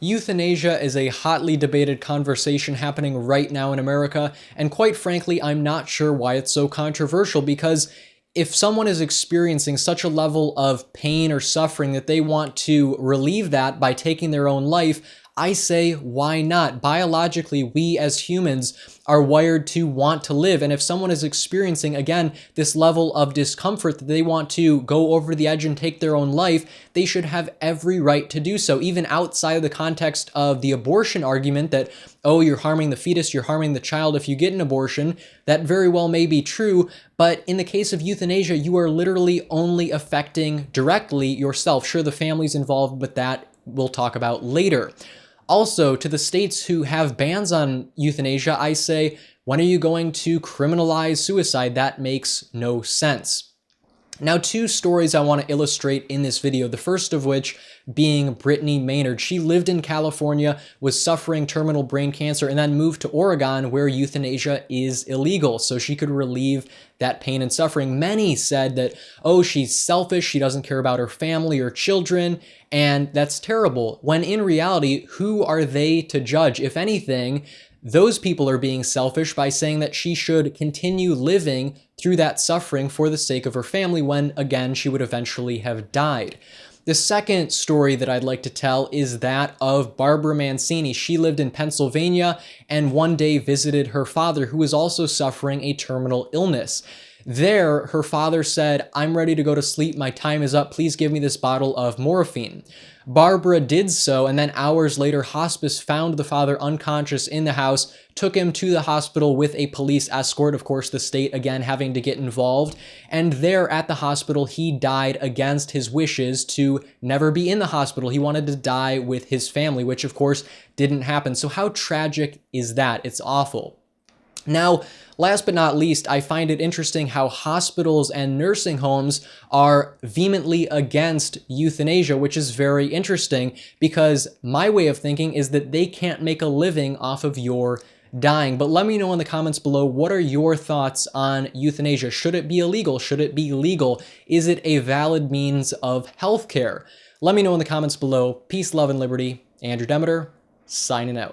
Euthanasia is a hotly debated conversation happening right now in America, and quite frankly, I'm not sure why it's so controversial, because if someone is experiencing such a level of pain or suffering that they want to relieve that by taking their own life, I say, why not? Biologically, we as humans are wired to want to live. And if someone is experiencing, again, this level of discomfort that they want to go over the edge and take their own life, they should have every right to do so, even outside of the context of the abortion argument that, oh, you're harming the fetus, you're harming the child if you get an abortion. That very well may be true. But in the case of euthanasia, you are literally only affecting directly yourself. Sure, the family's involved, but that we'll talk about later. Also, to the states who have bans on euthanasia, I say, when are you going to criminalize suicide? That makes no sense. Now, two stories I want to illustrate in this video, the first of which being Brittany Maynard. She lived in California, was suffering terminal brain cancer, and then moved to Oregon where euthanasia is illegal, so she could relieve that pain and suffering. Many said that, oh, she's selfish, she doesn't care about her family or children, and that's terrible. When in reality, who are they to judge? If anything, those people are being selfish by saying that she should continue living through that suffering for the sake of her family when, again, she would eventually have died. The second story that I'd like to tell is that of Barbara Mancini. She lived in Pennsylvania and one day visited her father, who was also suffering a terminal illness. There, her father said, "I'm ready to go to sleep. My time is up. Please give me this bottle of morphine." Barbara did so, and then hours later, hospice found the father unconscious in the house, took him to the hospital with a police escort, of course, the state again having to get involved. And there at the hospital, he died against his wishes to never be in the hospital. He wanted to die with his family, which of course didn't happen. So how tragic is that? It's awful. Now, last but not least, I find it interesting how hospitals and nursing homes are vehemently against euthanasia, which is very interesting because my way of thinking is that they can't make a living off of your dying. But let me know in the comments below, what are your thoughts on euthanasia? Should it be illegal? Should it be legal? Is it a valid means of healthcare? Let me know in the comments below. Peace, love, and liberty. Andrew Demeter, signing out.